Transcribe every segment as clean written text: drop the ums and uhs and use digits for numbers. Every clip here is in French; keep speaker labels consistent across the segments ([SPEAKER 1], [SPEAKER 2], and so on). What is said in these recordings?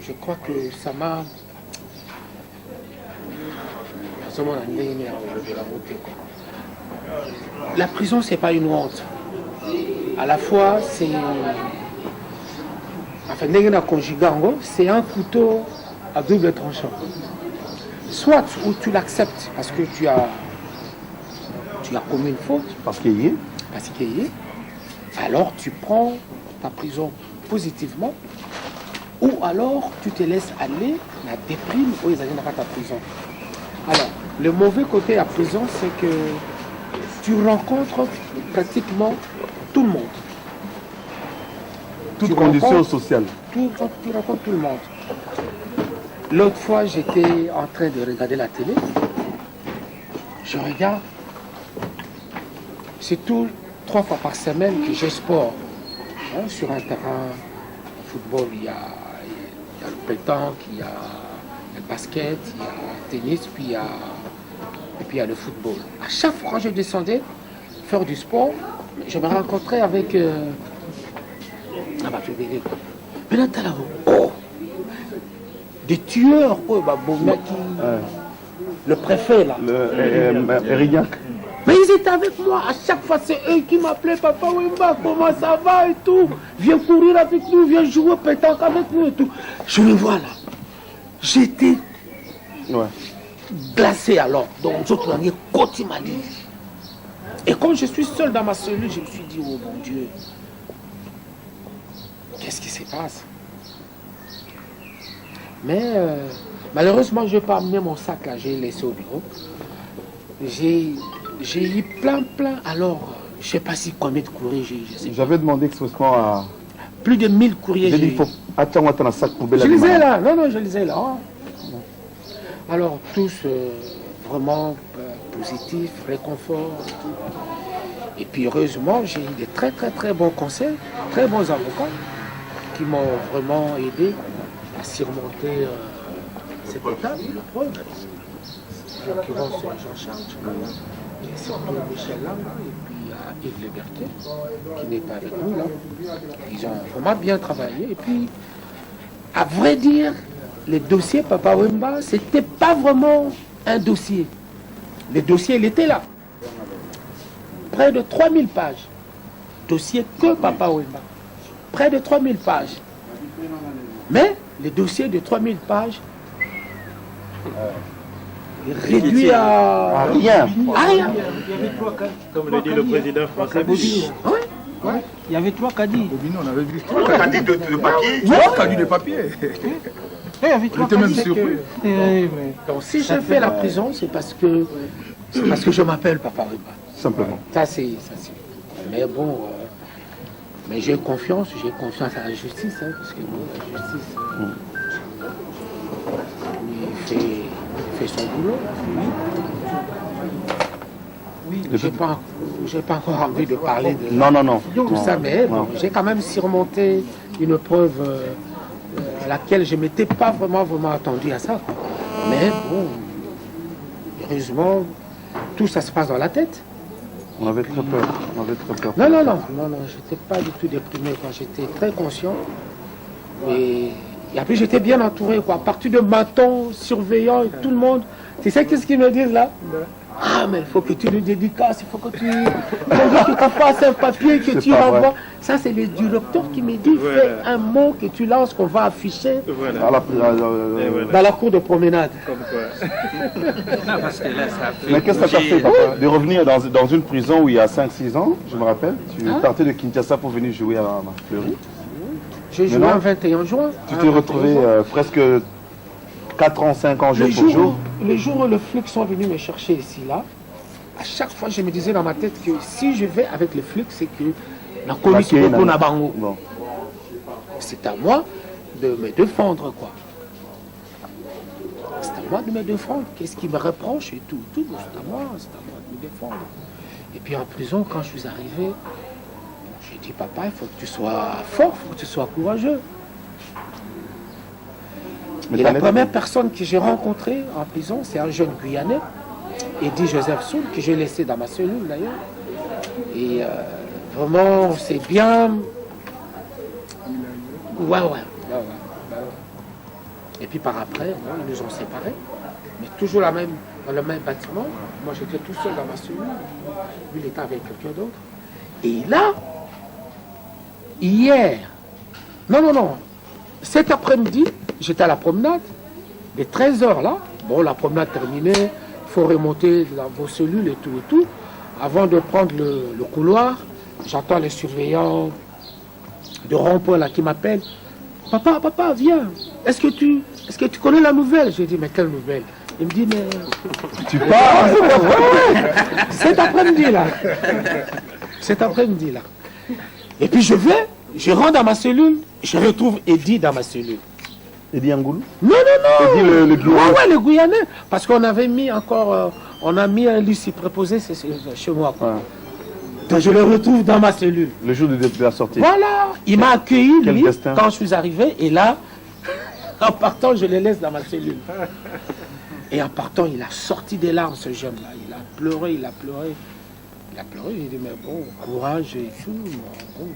[SPEAKER 1] je crois que ça m'a... La prison, c'est pas une honte. À la fois, c'est... Enfin, c'est un couteau à double tranchant. Soit où tu l'acceptes parce que tu as commis une faute.
[SPEAKER 2] Parce qu'il y est.
[SPEAKER 1] Alors tu prends ta prison positivement, ou alors tu te laisses aller la déprime où ils n'ont pas ta prison. Alors, le mauvais côté de la prison, c'est que tu rencontres pratiquement tout le monde.
[SPEAKER 2] Toute condition sociale.
[SPEAKER 1] Tu rencontres tout le monde. L'autre fois, j'étais en train de regarder la télé. Je regarde. C'est 3 fois par semaine que j'ai sport. Sur un terrain de football, il y a le pétanque, il y a le basket, il y a le tennis, et puis il y a le football. À chaque fois que je descendais faire du sport, je me rencontrais avec... Maintenant, t'as là-haut. Des tueurs. Le préfet, là.
[SPEAKER 2] Erignac.
[SPEAKER 1] Mais ils étaient avec moi. À chaque fois, c'est eux qui m'appelaient. Papa Wemba, comment ça va et tout. Viens courir avec nous, viens jouer au pétanque avec nous et tout. Je le vois là. J'étais glacé alors. Donc, d'autres langues, côté m'a dit. Et quand je suis seul dans ma cellule, je me suis dit, oh mon Dieu, qu'est-ce qui se passe? Mais malheureusement, je n'ai pas amené mon sac là, j'ai laissé au bureau. J'ai eu plein. Alors, je ne sais pas si combien de courriers j'ai.
[SPEAKER 2] J'avais demandé expressément à...
[SPEAKER 1] Plus de 1000 courriers.
[SPEAKER 2] J'ai dit, il faut... Attends, un sac poubelle.
[SPEAKER 1] Je les ai là. Non, je les ai là. Alors, tous vraiment positifs, réconfort. Et puis, heureusement, j'ai eu des très bons conseils, très bons avocats qui m'ont vraiment aidé à surmonter cette étape, l'épreuve. En l'occurrence, Jean-Charles, et surtout Michel Lang, et puis Yves Liberté, qui n'est pas avec nous là. Ils ont vraiment bien travaillé. Et puis, à vrai dire, le dossier Papa Wemba, c'était pas vraiment un dossier. Le dossier, il était là. Près de 3000 pages. Dossier que Papa Wemba. Près de 3000 pages. Mais le dossier de 3000 pages réduit à rien.
[SPEAKER 3] Il y avait 3 cas, comme le dit le président français. Il y avait 3 caddies.
[SPEAKER 4] On avait vu 3 caddies de papier. 3 caddies de papier. J'étais même surpris.
[SPEAKER 1] Donc si je fais la prison, c'est parce que je m'appelle Papa Wemba.
[SPEAKER 2] Simplement.
[SPEAKER 1] Ça c'est. Mais bon, mais j'ai confiance à la justice, parce que la justice, il fait son boulot. Oui. J'ai pas encore envie de parler de tout ça, mais bon, j'ai quand même surmonté une épreuve à laquelle je ne m'étais pas vraiment attendu à ça. Mais bon, heureusement, tout ça se passe dans la tête.
[SPEAKER 2] On avait très peur.
[SPEAKER 1] Non, j'étais pas du tout déprimé, quoi. J'étais très conscient. Et après, j'étais bien entouré, quoi. À partir de bâtons, surveillants, et tout le monde. Tu sais qu'est-ce qu'ils me disent là? Ah, mais il faut que tu nous dédicaces, il faut que tu fasses un papier, que tu renvoies. Ça, c'est le directeur qui me dit, fais un mot que tu lances, qu'on va afficher dans la cour de promenade.
[SPEAKER 2] Mais qu'est-ce que ça t'a fait, papa, de revenir dans une prison où il y a 5-6 ans, je me rappelle, tu partais de Kinshasa pour venir jouer à Fleury.
[SPEAKER 1] J'ai joué le 21 juin.
[SPEAKER 2] Tu t'es retrouvé presque 4 ans, 5 ans, jour pour jour.
[SPEAKER 1] Le jour où les flics sont venus me chercher ici, là, à chaque fois, je me disais dans ma tête que si je vais avec les flics, c'est que la commission pour Nabango. C'est à moi de me défendre, quoi. C'est à moi de me défendre. Qu'est-ce qui me reproche et tout. C'est à moi de me défendre. Et puis en prison, quand je suis arrivé, j'ai dit, papa, il faut que tu sois fort, il faut que tu sois courageux. Et la première personne que j'ai rencontrée en prison, c'est un jeune Guyanais, Eddy Joseph Soul, que j'ai laissé dans ma cellule d'ailleurs. Et vraiment, c'est bien. Ouais. Et puis par après, bon, ils nous ont séparés. Mais toujours dans le même bâtiment. Moi, j'étais tout seul dans ma cellule. Lui, il était avec quelqu'un d'autre. Et là, hier, non, cet après-midi, j'étais à la promenade, les 13h là. Bon, la promenade terminée, il faut remonter dans vos cellules et tout. Avant de prendre le couloir, j'entends les surveillants de rond-point là qui m'appellent. Papa, viens. Est-ce que tu connais la nouvelle? J'ai dit, mais quelle nouvelle? Il me dit, mais...
[SPEAKER 2] Tu pars?
[SPEAKER 1] Cet après-midi là. Et puis je rentre dans ma cellule, je retrouve Eddie dans ma cellule.
[SPEAKER 2] Eddie Angoulou?
[SPEAKER 1] Non.
[SPEAKER 2] Eddie le Guyanais?
[SPEAKER 1] Ouais, le Guyanais. Parce qu'on avait mis encore, on a mis un lycée préposé chez moi. Quoi.
[SPEAKER 2] Ouais.
[SPEAKER 1] Donc je le retrouve dans ma cellule.
[SPEAKER 2] Le jour de la sortie.
[SPEAKER 1] Voilà, il m'a accueilli lui,
[SPEAKER 2] destin.
[SPEAKER 1] quand je suis arrivé, et là, en partant, je le laisse dans ma cellule. Et en partant, il a sorti des larmes, ce jeune-là. Il a pleuré. J'ai dit, mais bon, courage et tout. Bon,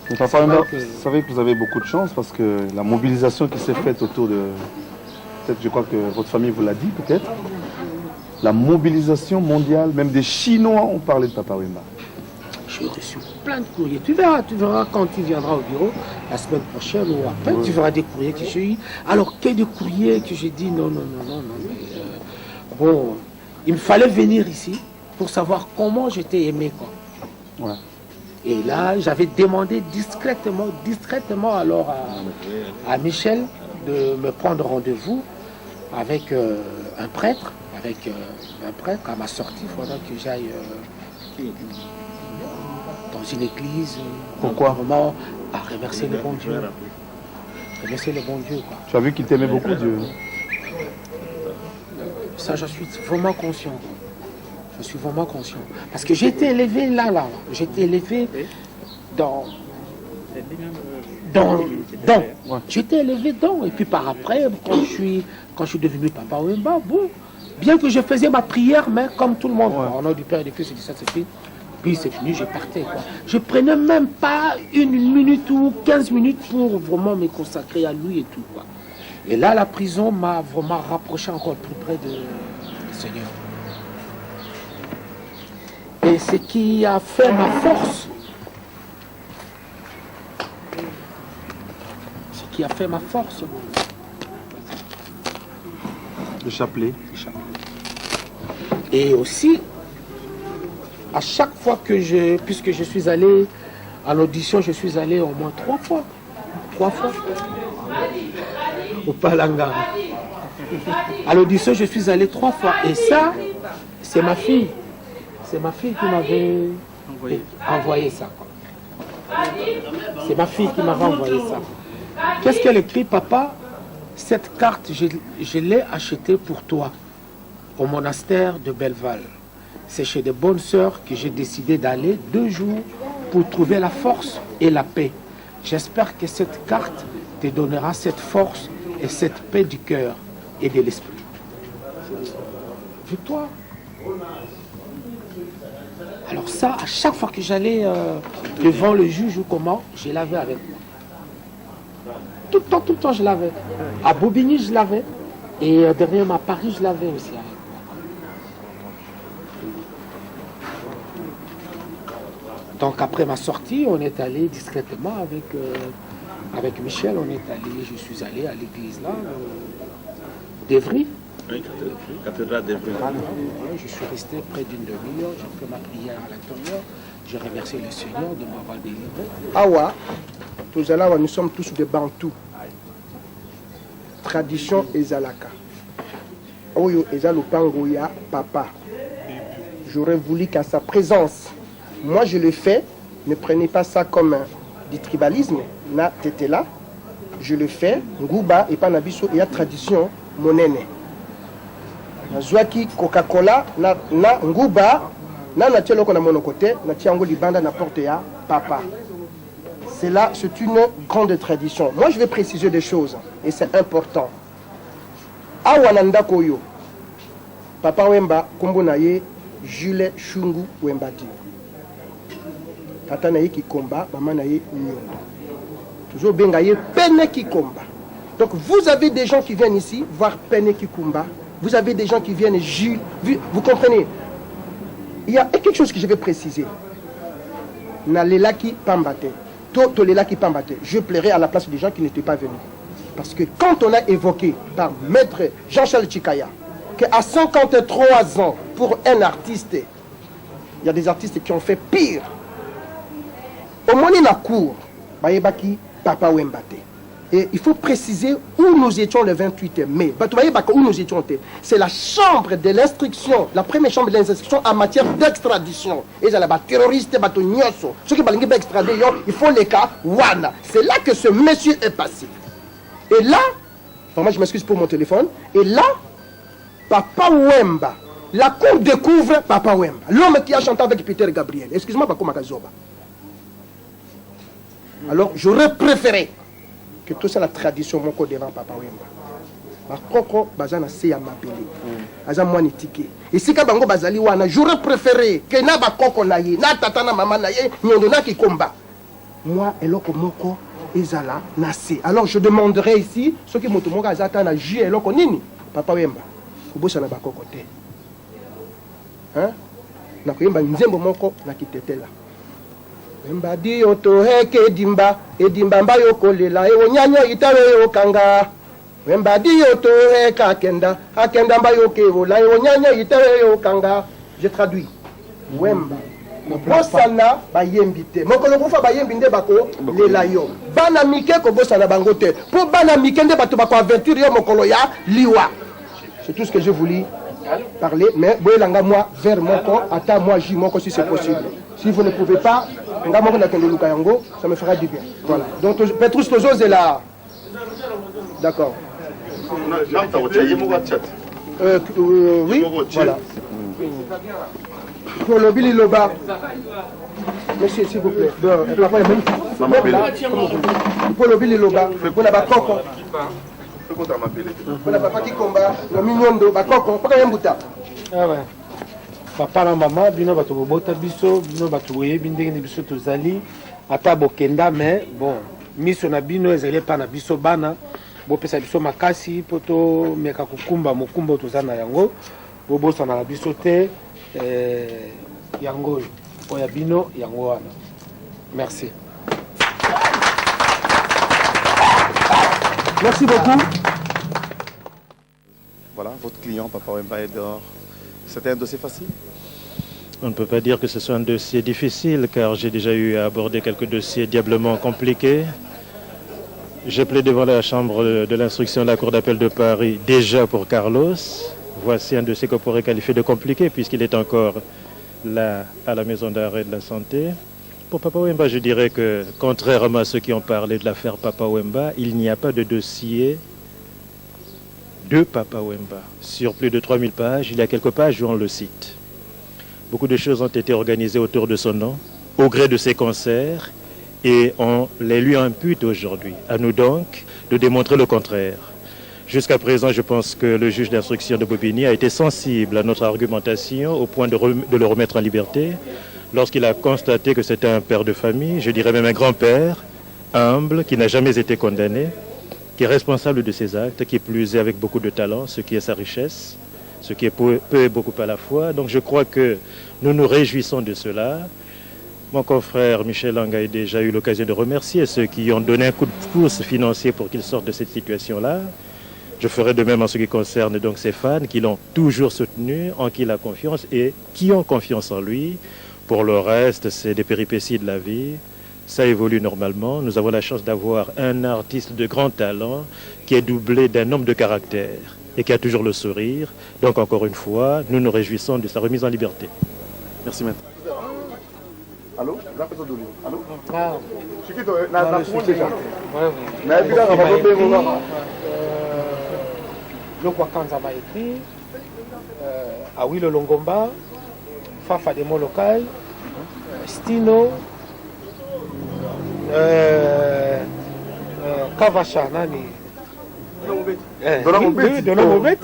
[SPEAKER 2] Mais papa, vous savez que vous avez beaucoup de chance parce que la mobilisation qui s'est faite autour de... Peut-être, je crois que votre famille vous l'a dit, peut-être. La mobilisation mondiale, même des Chinois ont parlé de Papa Wemba.
[SPEAKER 1] J'ai reçu plein de courriers. Tu verras quand tu viendras au bureau, la semaine prochaine ou après, tu verras des courriers que j'ai eu. Alors, quel de courriers que j'ai dit non. Mais, bon, il me fallait venir ici pour savoir comment j'étais aimé, quoi.
[SPEAKER 2] Ouais.
[SPEAKER 1] Et là, j'avais demandé discrètement alors à Michel de me prendre rendez-vous avec un prêtre. À ma sortie, il faudra que j'aille dans une église.
[SPEAKER 2] Pourquoi?
[SPEAKER 1] Vraiment à remercier le bon Dieu. Remercier le bon Dieu, quoi.
[SPEAKER 2] Tu as vu qu'il t'aimait beaucoup, Dieu?
[SPEAKER 1] Ça, je suis vraiment conscient. Je suis vraiment conscient. Parce que j'ai été élevé là. J'ai été élevé dans. J'ai été élevé dans. Et puis par après, quand je suis devenu Papa Wemba, bon, bien que je faisais ma prière, mais comme tout le monde, au nom du Père et du Fils et du Saint-Esprit, puis c'est fini, je partais. Quoi. Je prenais même pas une minute ou 15 minutes pour vraiment me consacrer à lui et tout. Quoi. Et là, la prison m'a vraiment rapproché encore plus près du Seigneur. Et ce qui a fait ma force,
[SPEAKER 2] Le chapelet.
[SPEAKER 1] Et aussi, à chaque fois puisque je suis allé à l'audition, je suis allé au moins 3 fois. 3 fois. Au Palanga. À l'audition, je suis allé 3 fois. Et ça, c'est ma fille. C'est ma fille qui m'avait envoyé ça. C'est ma fille qui m'avait envoyé ça. Qu'est-ce qu'elle écrit, papa? Cette carte, je l'ai achetée pour toi, au monastère de Belleval. C'est chez des bonnes sœurs que j'ai décidé d'aller 2 jours pour trouver la force et la paix. J'espère que cette carte te donnera cette force et cette paix du cœur et de l'esprit. Victoire. Alors ça, à chaque fois que j'allais devant le juge ou comment, je l'avais avec moi. Tout le temps, je l'avais. À Bobigny, je l'avais. Et derrière ma Paris, je l'avais aussi avec moi. Donc après ma sortie, on est allé discrètement avec Michel, je suis allé à l'église là, d'Evry.
[SPEAKER 5] Oui, cathédrale d'Evry.
[SPEAKER 1] Je suis resté près d'une demi-heure, j'ai fait ma prière à l'intérieur, j'ai remercié le Seigneur de m'avoir délivré.
[SPEAKER 6] Awa, nous sommes tous des Bantous. Tradition ezalaka. Oyo ezalopango ya papa. J'aurais voulu qu'à sa présence, moi je le fais, ne prenez pas ça comme du tribalisme, na tete là, je le fais, Ngouba et Panabiso, il y a tradition monene. Nazwaki Coca-Cola, na Ngouba, na tielo kona monokote, na tiango libanda na porte ya papa. C'est là, c'est une grande tradition. Moi je vais préciser des choses, et c'est important. Awananda Koyo, Papa Wemba, Kombo Naye, Jules Shungu Wembati. Tata Naye qui combat, maman Naye Nyondo. Toujours Bengaye, Pene qui combat. Donc vous avez des gens qui viennent ici voir Pene Kikumba. Vous avez des gens qui viennent Jules. Vous comprenez? Il y a quelque chose que je vais préciser. Nalelaki Pambate. Tolelaki Pambate. Je plairai à la place des gens qui n'étaient pas venus. Parce que quand on a évoqué par maître Jean-Charles Chikaya qu'à 53 ans, pour un artiste, il y a des artistes qui ont fait pire. Au moins, la cour, Bayebaki, Papa Wembate. Et il faut préciser où nous étions le 28 mai. Où nous étions, c'est la chambre de l'instruction, la première chambre de l'instruction en matière d'extradition. Et il y a des terroristes, ceux qui ont extradé, il faut les cas, Wana. C'est là que ce monsieur est passé. Et là, moi je m'excuse pour mon téléphone, et là, Papa Wemba, la cour découvre Papa Wemba, l'homme qui a chanté avec Peter Gabriel. Excuse-moi, Papa Makazoba. Alors, j'aurais préféré que tout ça, la tradition, mon code devant Papa Wemba. Par contre, Bazana Seya m'appelé. Azam Mwani Tike. Et si Kabango Bazali Wana, j'aurais préféré que Naba Koko Naye, na Tatana Mama Naye, Nyondona qui combat. Moi, Eloko Moko, Ezala, Nase. Alors, je demanderai ici, ceux qui m'ont dit, Azata, Ju, Eloko Nini, Papa Wemba. Kubosa na bakoko te. Hein? Na koyemba nzembo moko na kitetela. Wemba di oto heke dimba, edimba mba yokolela, e onyanyo itawe yokanga. Wemba di oto heka akenda, akenda mba yokevola, e onyanyo itawe yokanga. Je traduis. Wemba. Bosana bayembi te. Mokolo kufa bayembi nde bako lela yo. Bana mike ko bosana bango te. Po bana mike nde bato bako aventure yo mokolo ya liwa. C'est tout ce que je voulais parler, mais moi, vers mon corps, attends moi, j'y mon corps si c'est possible. Si vous ne pouvez pas, ça me fera du bien. Voilà. Donc, Petrus Tozos est là. D'accord. Oui, voilà. Pour le Billy Loba. Monsieur, s'il vous plaît. Pour le Billy Loba. Pour la Bakoko.
[SPEAKER 1] Papa na mama bino bato bobota biso bino bato boyebi ndenge biso tozali ata bokenda mais bon miso na bino ezali pa na biso bana bopesa biso makasi po tomeka kokumba mokumba tozali na yango bobosana na biso te yango oyo bino yango wana. Merci.
[SPEAKER 6] Merci beaucoup.
[SPEAKER 2] Voilà, votre client, Papa Wemba, est dehors. C'était un dossier facile?
[SPEAKER 7] On ne peut pas dire que ce soit un dossier difficile, car j'ai déjà eu à aborder quelques dossiers diablement compliqués. J'ai plaidé devant la chambre de l'instruction de la Cour d'appel de Paris, déjà pour Carlos. Voici un dossier qu'on pourrait qualifier de compliqué, puisqu'il est encore là, à la maison d'arrêt de la santé. Pour Papa Wemba, je dirais que, contrairement à ceux qui ont parlé de l'affaire Papa Wemba, il n'y a pas de dossier de Papa Wemba. Sur plus de 3000 pages, il y a quelques pages où on le cite. Beaucoup de choses ont été organisées autour de son nom, au gré de ses concerts, et on les lui impute aujourd'hui. À nous donc de démontrer le contraire. Jusqu'à présent, je pense que le juge d'instruction de Bobigny a été sensible à notre argumentation au point de le remettre en liberté, lorsqu'il a constaté que c'était un père de famille, je dirais même un grand-père, humble, qui n'a jamais été condamné, qui est responsable de ses actes, qui plus est avec beaucoup de talent, ce qui est sa richesse, ce qui est peu et beaucoup à la fois. Donc je crois que nous nous réjouissons de cela. Mon confrère Michel Lang a déjà eu l'occasion de remercier ceux qui ont donné un coup de pouce financier pour qu'il sorte de cette situation-là. Je ferai de même en ce qui concerne donc ses fans qui l'ont toujours soutenu, en qui il a confiance et qui ont confiance en lui. Pour le reste, c'est des péripéties de la vie. Ça évolue normalement. Nous avons la chance d'avoir un artiste de grand talent qui est doublé d'un homme de caractère et qui a toujours le sourire. Donc encore une fois, nous nous réjouissons de sa remise en liberté.
[SPEAKER 2] Merci maître.
[SPEAKER 4] Allô? Allô?
[SPEAKER 1] Le Kwakanza m'a écrit Awilo Longomba, Fafa de Molokai, Stino, Kavasha, Nani. Donamobeti,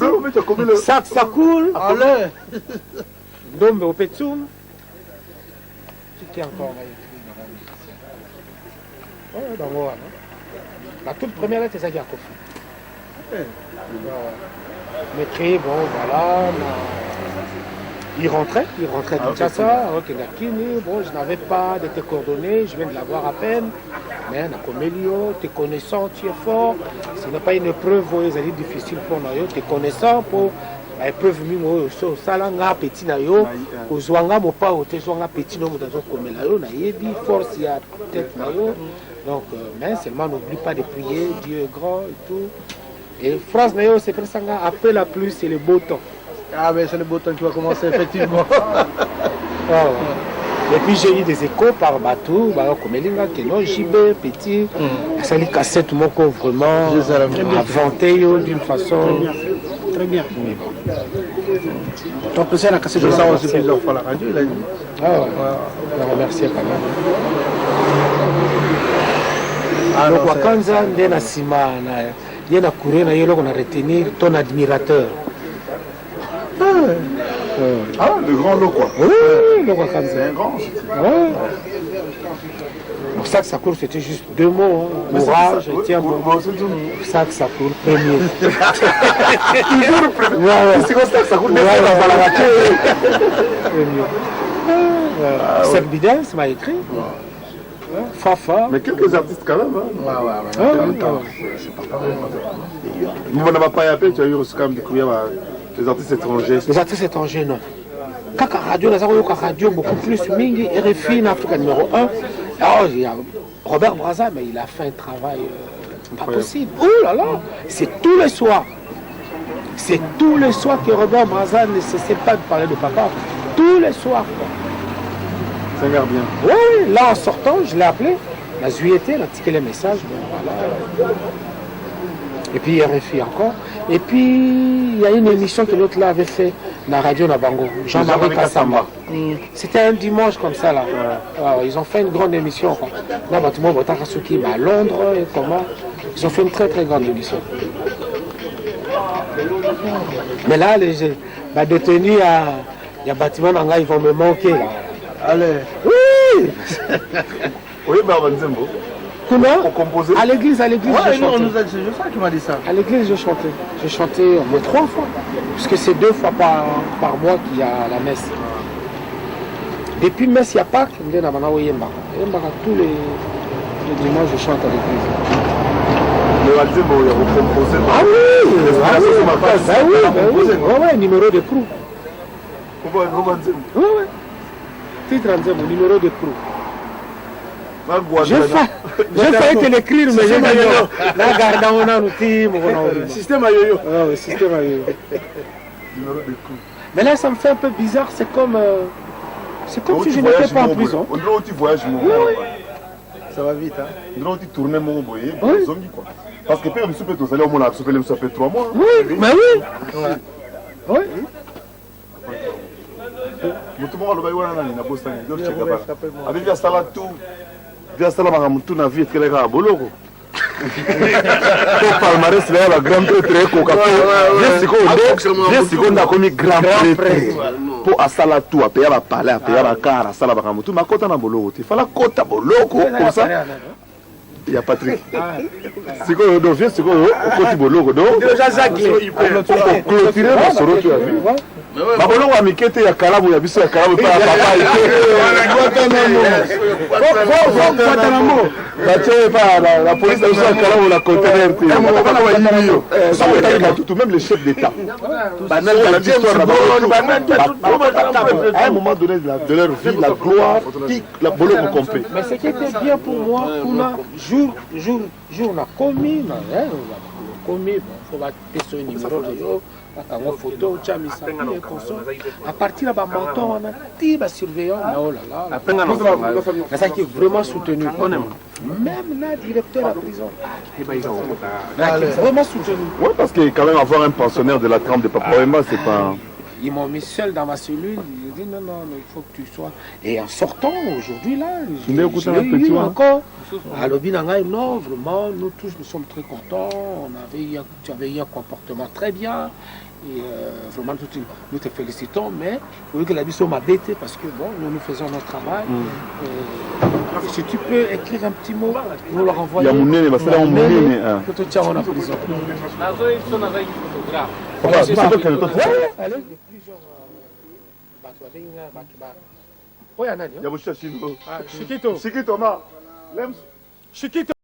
[SPEAKER 1] Saksakoul, Alain, Dombe Opetsum. Qui encore m'a écrit, madame? La toute première lettre, c'est ça qui a coffré. Mais bon, voilà. Il rentrait de Kinshasa, bon, je n'avais pas de tes coordonnées, je viens de l'avoir à peine. Mais Nakomelio, tes connaissants, tu es fort. Ce n'est pas une épreuve, c'est difficile pour nous, tes connaissants pour l'épreuve mimo, salanga petit nayo, ozwanga mopa otezwanga petit no mudazo komela yo na yebi force ya tête nayo. Donc mais seulement n'oublie pas de prier, Dieu est grand et tout. Et phrase nayo c'est pour ça après la pluie c'est le beau temps.
[SPEAKER 6] Ah mais c'est le beau temps qui va commencer effectivement.
[SPEAKER 1] Et puis j'ai eu des échos par bateau, comme Elinga, Keno, JB, Petit, ça lui cassait tout mon corps vraiment inventé d'une façon.
[SPEAKER 3] Très bien. Ton président a cassé de ça aussi plusieurs fois la radio, il a dit.
[SPEAKER 1] Ah ouais, je le remercie quand même. Donc, Wakanza, Ndena Sima, Yena Kouré, on a retenir ton admirateur.
[SPEAKER 2] Ah, le grand lot quoi.
[SPEAKER 1] Oui, le Wakanza.
[SPEAKER 2] C'est un grand.
[SPEAKER 1] Ouais. Pour ça que ça court, c'était juste deux mots. Hein. Courage, tiens bon. Pour ça que ça court, premier.
[SPEAKER 2] Toujours premier. C'est comme ça que ça court.
[SPEAKER 1] Cette Bidel, ça m'a écrit. Fafa.
[SPEAKER 2] Mais quelques artistes quand même. Nous on n'a pas appelé, tu as eu quand même découvert les artistes étrangers.
[SPEAKER 1] Les artistes étrangers, non. Kaka radio, la radio beaucoup plus. Mingi, RFI, Afrique numéro 1. Alors, il y a Robert Brazza, mais il a fait un travail pas possible. Oh là là, c'est tous les soirs. C'est tous les soirs que Robert Brazza ne cessait pas de parler de papa. Tous les soirs.
[SPEAKER 2] Ça regarde bien.
[SPEAKER 1] Oui, là en sortant, je l'ai appelé. La Zuété, il a tiqué les messages. Bon, voilà. Et puis RFI encore. Et puis, il y a une émission que l'autre là avait fait, la radio Nabango, Jean-Marie Kassamba. C'était un dimanche comme ça là. Alors, ils ont fait une grande émission. Là, tout le monde va à Londres, et comment. Ils ont fait une très très grande émission. Mais là, les détenus, il y a bâtiment dans là, ils vont me manquer là.
[SPEAKER 6] Allez.
[SPEAKER 1] Oui.
[SPEAKER 2] Oui, Nzembo.
[SPEAKER 1] Comment?
[SPEAKER 2] Composer.
[SPEAKER 1] À l'église,
[SPEAKER 6] Ouais,
[SPEAKER 1] je chantais.
[SPEAKER 6] c'est ça qui m'a dit ça.
[SPEAKER 1] À l'église, je chantais. J'ai chanté au moins 3 fois. Puisque c'est 2 fois par mois qu'il y a la messe. Depuis messe, il y a Pâques, tous les dimanches, je chante à l'église.
[SPEAKER 2] Le Nzembo, il a composé.
[SPEAKER 1] Ah oui, oui, numéro de crew. Oui, oui. Titre Nzembo, numéro de crew. J'ai failli te l'écrire, mais j'ai pas la garde on a un système à yo-yo. Oui, système à yo-yo. Mais là, ça me fait un peu bizarre. C'est comme si je n'étais pas en prison.
[SPEAKER 2] On dirait que tu voyages,
[SPEAKER 1] oui.
[SPEAKER 6] Ça va vite, hein.
[SPEAKER 2] On dirait que tu tournais mon boyer, zombie quoi. Parce que peut-être que tu allais au monde à souper, ça fait 3 mois.
[SPEAKER 1] Oui, mais oui. Oui.
[SPEAKER 2] Tout le monde a Boston. Avec la salade tout. Via ça, on a vu que les gars boloko. Pour palmarès, là, la grande prêtre, on a commis grand prêtre. Pour Asala tout, à payer la palais, à payer la car, à Sala Bakamutu, ma côte en boloko. Il fallait côte à boloko, comme ça. Il y a Patrick. C'est quoi le dossier? C'est quoi le côté boloko?
[SPEAKER 6] Déjà, Jacques,
[SPEAKER 2] pour clôturer le soro, tu as vu? Ma boloko a mikete ya kalamu ya biso ya kalamu pa papa la police de la kalamu la conteneur même le chef d'état à un moment donné de leur vie la gloire la boloko compris.
[SPEAKER 1] Mais ce qui était bien pour moi, jour on a commis, il faut battre ce numéro de photo, à partir de la menton, on a dit surveillant, oh là là, c'est ça qui est vraiment soutenu. Même là, directeur de la prison, vraiment soutenu.
[SPEAKER 2] Oui, parce que quand même avoir un pensionnaire de la trempe de Papa Wemba, c'est pas.
[SPEAKER 1] Ils m'ont mis seul dans ma cellule, dit non, non, il faut que tu sois. Et en sortant aujourd'hui, là,
[SPEAKER 2] Mais
[SPEAKER 1] j'ai
[SPEAKER 2] écoutez, un petit
[SPEAKER 1] eu
[SPEAKER 2] hein.
[SPEAKER 1] encore. À Lobinanga, non, vraiment, nous tous, nous sommes très contents. Tu avais eu un comportement très bien. Et vraiment, nous te félicitons, mais oui que la mission m'a bêté parce que bon, nous faisons notre travail. Si tu peux écrire un petit mot, nous le renvoyer.
[SPEAKER 2] Il y a mon nez, parce que là, on me dit,
[SPEAKER 1] que tu tiens en prison.
[SPEAKER 2] Papa, c'est toi qui as le temps.
[SPEAKER 1] Allez, plusieurs.
[SPEAKER 2] Il y a mon chachino.
[SPEAKER 1] Chiquito.
[SPEAKER 2] Chiquito, ma.
[SPEAKER 1] Chiquito.